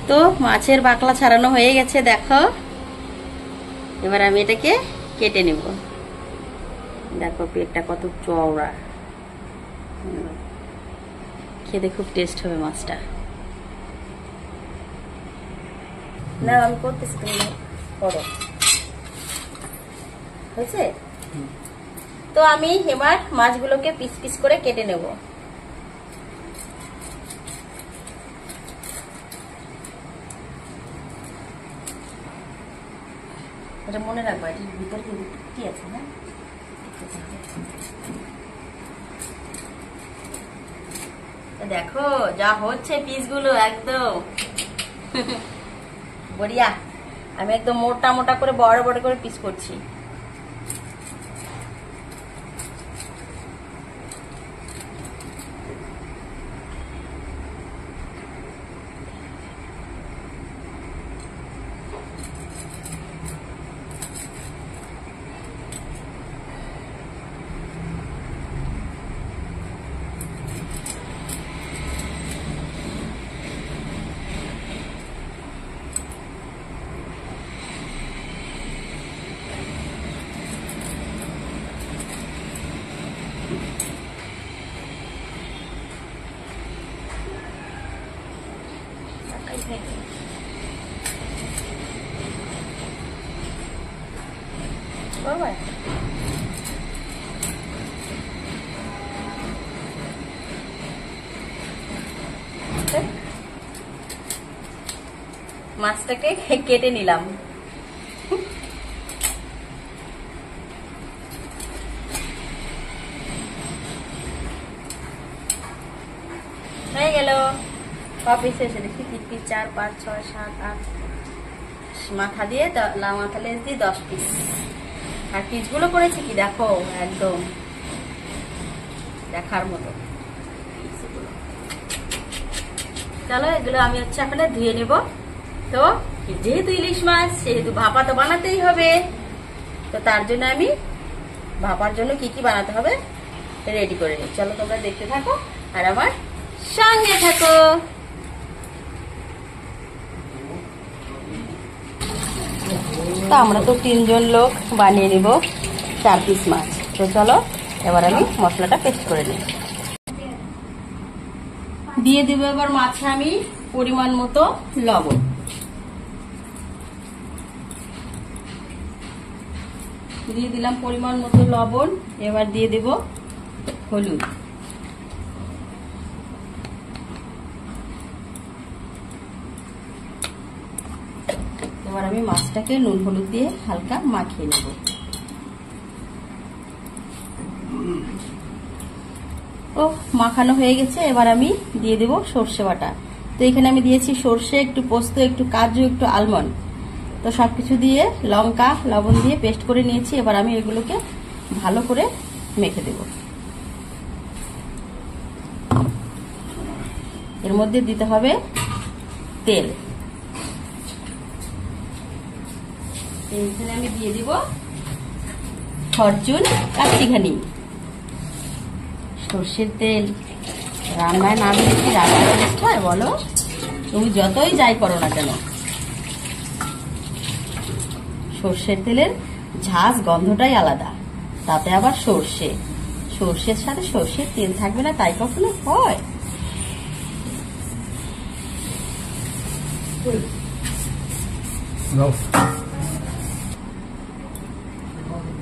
তো মাছের বাকলা ছাড়ানো হয়ে গেছে দেখো। এবার আমি এটাকে কেটে নেব। দেখো পেটটা কত চওড়া, খেতে খুব টেস্ট হবে মাছটা। না আমি করতেছি, তুমি করো। হয়েছে? তো আমি এবার মাছগুলোকে পিস পিস করে কেটে নেব। এটা মনে রাখবা, এটার ভিতরে কি আছে না। দেখো যা হচ্ছে পিসগুলো একদম বড়িয়া। আমি একদম মোটা মোটা করে বড় বড় করে পিস করছি। মাছটাকে কেটে নিলাম। হয়ে গেল। পিস এসে দেখি 3 পিস 4 5 6 7 8 মাথা দিয়ে মাথা লেজ দিয়ে 10 পিস। আর পিসগুলো করেছি কি দেখো, একদম দেখার মতো। চলো এগুলো আমি এখন ধুয়ে নেব। তো যেহেতু ইলিশ মাছ সেহেতু ভাপা তো বানাতেই হবে। তো তার জন্য আমি ভাপার জন্য কি কি বানাতে হবে রেডি করে নিই। চলো তোমরা দেখতে থাকো আর আমার সঙ্গে থাকো। তো আমরা তো 3 জন লোক বানিয়ে নিব 4 পিস মাছ। তো চলো এবার আমি মশলাটা পেস্ট করে নিই। দিয়ে দেব এবার মাছে আমি পরিমাণ মতো লবণ। দিয়ে দিলাম পরিমাণ মতো লবণ। এবার দিয়ে দেব হলুদ। এবার আমি মাছটাকে নুন হলুদ দিয়ে হালকা মাখিয়ে নেব। ও মাখানো হয়ে গেছে। এবার আমি দিয়ে দেব সর্ষে বাটা। তো এখানে আমি দিয়েছি সর্ষে, একটু পোস্ত, একটু কাজু, একটু আলমন্ড। তো সবকিছু দিয়ে লঙ্কা লবণ দিয়ে পেস্ট করে নিয়েছি। এবার আমি এগুলোকে ভালো করে মেখে দেব। এর মধ্যে দিতে হবে তেল। এখানে আমি দিয়ে দিব ফরচুন কাচ্চিঘানি। সর্ষের তেল রান্নায় না দিলে কি রান্নার টেস্ট হয় বলো? তুমি যতই যাই করো না কেন, সর্ষের তেলের ঝাঁজ গন্ধটাই আলাদা। তাতে আবার সর্ষের সাথে সর্ষের তেল থাকবে না তাই কখনো হয়?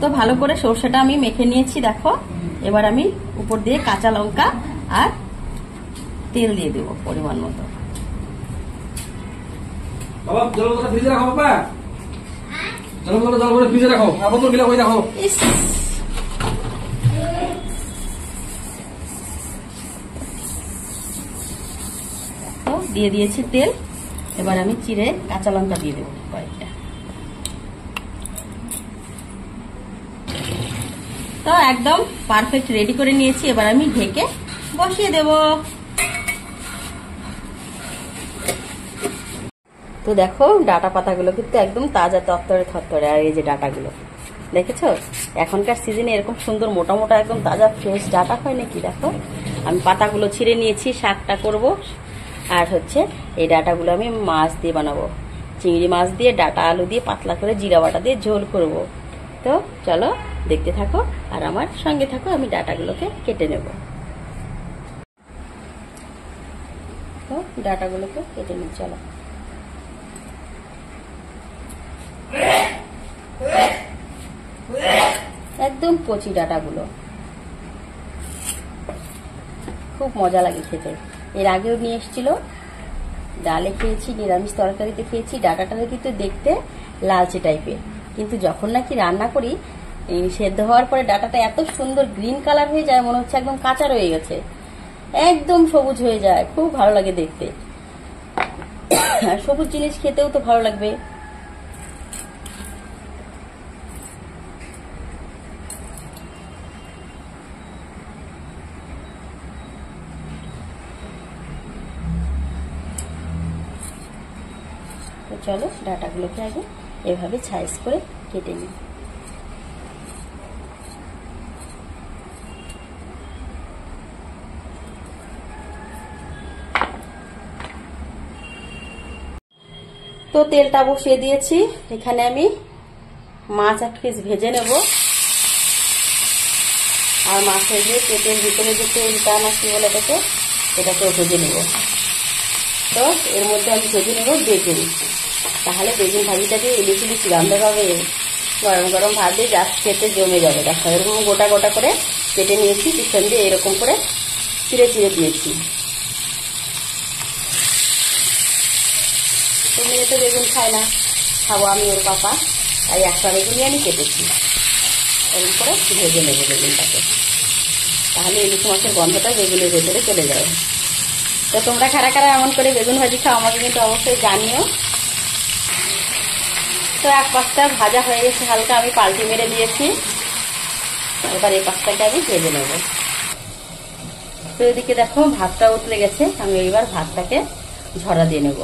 তো ভালো করে সর্ষেটা আমি মেখে নিয়েছি দেখো। এবার আমি উপর দিয়ে কাঁচা লঙ্কা আর তেল দিয়ে দেব পরিমাণ মতো। দিয়ে দিয়েছি তেল। এবার আমি চিড়ে কাঁচা লঙ্কা দিয়ে দেবো কয়েকটা। তো একদম পারফেক্ট রেডি করে নিয়েছি। এবার আমি ঢেকে বসিয়ে দেব। তো দেখো ডাটা পাতাগুলো কিন্তু একদম তাজা তরতরে থরতরে। আর এই যে ডাটাগুলো দেখেছো, এখনকার সিজনে এরকম সুন্দর মোটা মোটা একদম তাজা ফ্রেশ ডাটা হয় নাকি। দেখো আমি পাতাগুলো ছিঁড়ে নিয়েছি, শাকটা করব। আর হচ্ছে এই ডাঁটাগুলো আমি মাছ দিয়ে বানাবো, চিংড়ি মাছ দিয়ে ডাঁটা আলু দিয়ে পাতলা করে জিরা বাটা দিয়ে ঝোল করব। তো চলো দেখতে থাকো আর আমার সঙ্গে থাকো, আমি ডাঁটাগুলোকে কেটে নেব। তো ডাঁটাগুলোকে কেটে নিই, চলো। একদম কচি ডাঁটাগুলো, খুব মজা লাগে খেতে। এর আগেও নিয়ে এসেছিল, ডালে খেয়েছি, নিরামিষ তরকারিতে খেয়েছি। ডাঁটাটা কিন্তু দেখতে লালচে টাইপের, কিন্তু যখন নাকি রান্না করি সেদ্ধ হওয়ার পরে ডাঁটাটা এত সুন্দর গ্রিন কালার হয়ে যায়, মনে হচ্ছে একদম কাঁচা রয়ে গেছে, একদম সবুজ হয়ে যায়। খুব ভালো লাগে দেখতে, আর সবুজ জিনিস খেতেও তো ভালো লাগবে। তো চলো ডাঁটাগুলোকে আগে এভাবে সাইজ করে কেটে নিই। তো তেলটা বসিয়ে দিয়েছি, এখানে আমি মাছ এক পিস ভেজে নেব। আর মাছের যে পেটের ভিতরে যে তেলটা না কি বলে এটাকেও ভেজে নেব। তো এর মধ্যে আমি ভেজে নেব বেগুন, তাহলে বেগুন ভাজিটা দিয়ে ইলিশ ইলিশ রান্না হবে। গরম গরম ভাত দিয়ে জাস্ট খেতে জমে যাবে। দেখো এরকম গোটা গোটা করে কেটে নিয়েছি, পিছন দিয়ে এরকম করে চিড়ে চিড়ে দিয়েছি। মেয়ে তো বেগুন খায় না, খাবো আমি ওর পাপা, তাই একটা বেগুনই আমি কেটেছি। এরকম করে ভেজে নেবো বেগুনটাকে, তাহলে ইলিশ মাছের গন্ধটা বেগুনের ভেতরে চলে যাবে। তো তোমরা কারা কারা এমন করে বেগুন ভাজি খাও আমাকে কিন্তু অবশ্যই জানিও। তো এক পাশটা ভাজা হয়ে গেছে হালকা, আমি পাল্টি মেরে দিয়েছি। এবার এই পাশটাকে আমি ভেজে নেব। তো এদিকে দেখো ভাতটা উতলে গেছে, আমি এবার ভাতটাকে ঝরা দিয়ে নেব।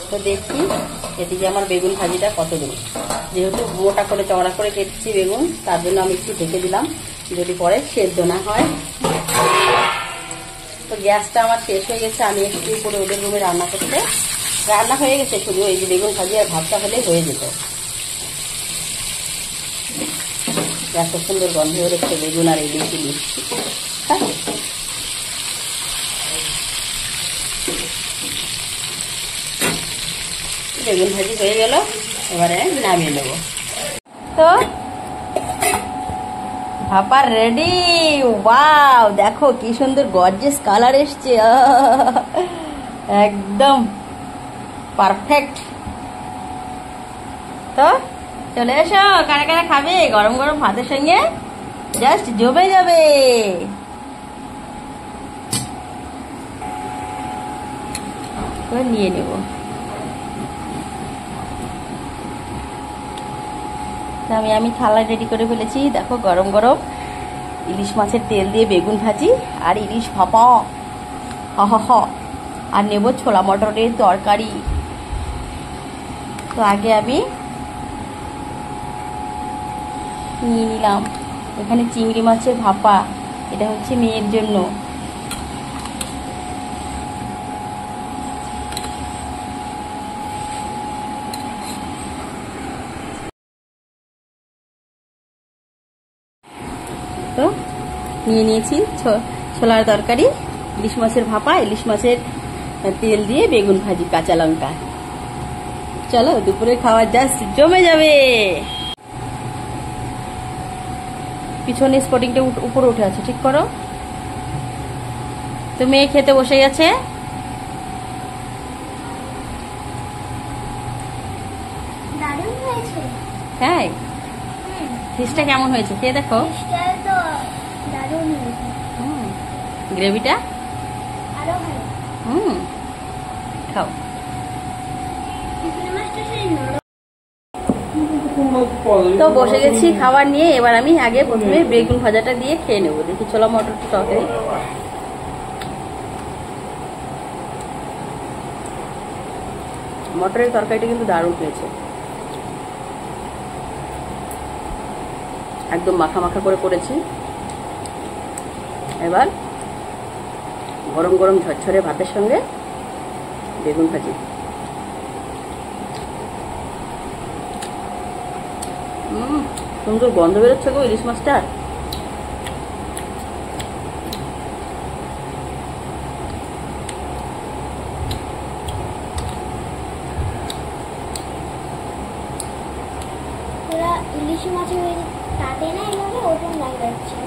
তো দেখি এদিকে আমার বেগুন ভাজিটা কত দূর। যেহেতু মোটা করে চওড়া করে কেটেছি বেগুন, তার জন্য আমি একটু ঢেকে দিলাম, যদি পরে সেদ্ধ না হয়। তো গ্যাসটা আমার শেষ হয়ে গেছে, আমি একটু উপরে ওদের রুমে রান্না করতে। রান্না হয়ে গেছে, শুধু এই যে বেগুন ভাজি আর ভাতটা হলে হয়ে যেত। এত সুন্দর গন্ধ বেরোচ্ছে বেগুন আর ইলিশ ইলিশ। বেগুন ভাজি হয়ে গেল, এবারে নামিয়ে নেব। তো ভাপা রেডি। ওয়াও, দেখো কি সুন্দর গর্জিয়াস কালার এসছে, একদম পারফেক্ট। তো চলে এসো, কারা কারা খাবে গরম গরম ভাতের সঙ্গে, জাস্ট জমে যাবে। নিয়ে নেব। আমি থালা রেডি করে ফেলেছি, দেখো গরম গরম ইলিশ মাছের তেল দিয়ে বেগুন ভাজি আর ইলিশ ভাপা, আর নেব ছোলা মটরের তরকারি। তো আগে আমি নিয়ে নিলাম এখানে চিংড়ি মাছের ভাপা, এটা হচ্ছে মেয়ের জন্য। তো নিয়ে নিয়েছি ছোলার তরকারি, ইলিশ মাছের ভাপা, ইলিশ মাছের তেল দিয়ে বেগুন ভাজি, কাঁচা লঙ্কা। চলো দুপুরে খাওয়া জাস্ট জমে যাবে। পিছনে স্পটিংটা উপরে উঠে আছে, ঠিক করো। তো মেয়ে খেতে বসে গেছে। হ্যাঁ, ফিশটা কেমন হয়েছে খেয়ে দেখো। গ্রেভিটা খাও। তো বসে গেছি খাবার নিয়ে, এবার আমি আগে প্রথমে বেগুন ভাজাটা দিয়ে খেয়ে নেবো। দেখি ছোলা মটর তরকারি, মটরের তরকারিটা কিন্তু দারুণ হয়েছে, একদম মাখা মাখা করে করেছি। এবার গরম গরম ঝরঝরে ভাতের সঙ্গে বেগুন ভাজি। সুন্দর গন্ধ বেরোচ্ছে গো ইলিশ মাছটা। ইলিশ মাছের কাটে না এভাবে ওরকম লাগাচ্ছে।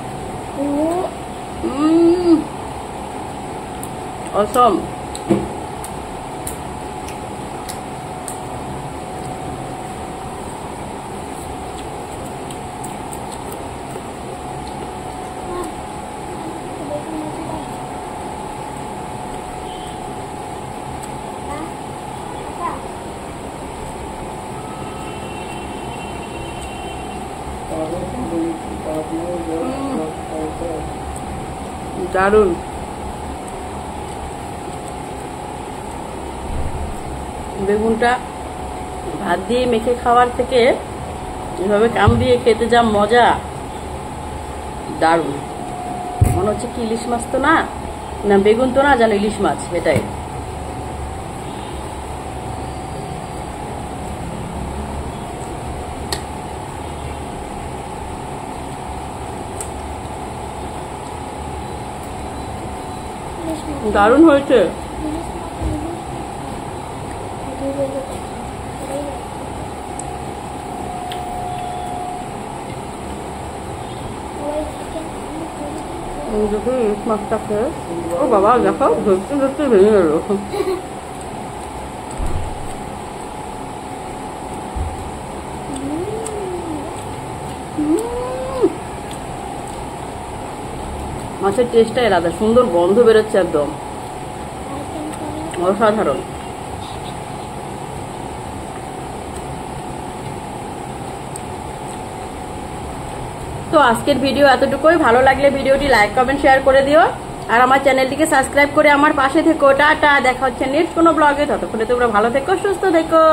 অসম। দারুন। বেগুনটা ভাত দিয়ে মেখে খাওয়ার থেকে এভাবে কাম দিয়ে খেতে যা মজা, দারুন। মনে হচ্ছে কি ইলিশ মাছ তো না, না বেগুন তো না, যেন ইলিশ মাছ, এটাই। দারুণ হয়েছে। দেখো ইলিশ মাছটা খেয়ে, ও বাবা দেখো ধরতে ধরতে ভেঙে গেল। মাছের টেস্টটাই আলাদা, সুন্দর গন্ধ বেরোচ্ছে একদম অসাধারণ। তো আজকের ভিডিও এতটুকুই। ভালো লাগলে ভিডিওটি লাইক কমেন্ট শেয়ার করে দিও, আর আমার চ্যানেলটিকে সাবস্ক্রাইব করে আমার পাশে থেকো। টাটা, দেখা হচ্ছে নেক্সট কোনো ব্লগে। ততক্ষণে তোমরা ভালো থেকো, সুস্থ থেকো।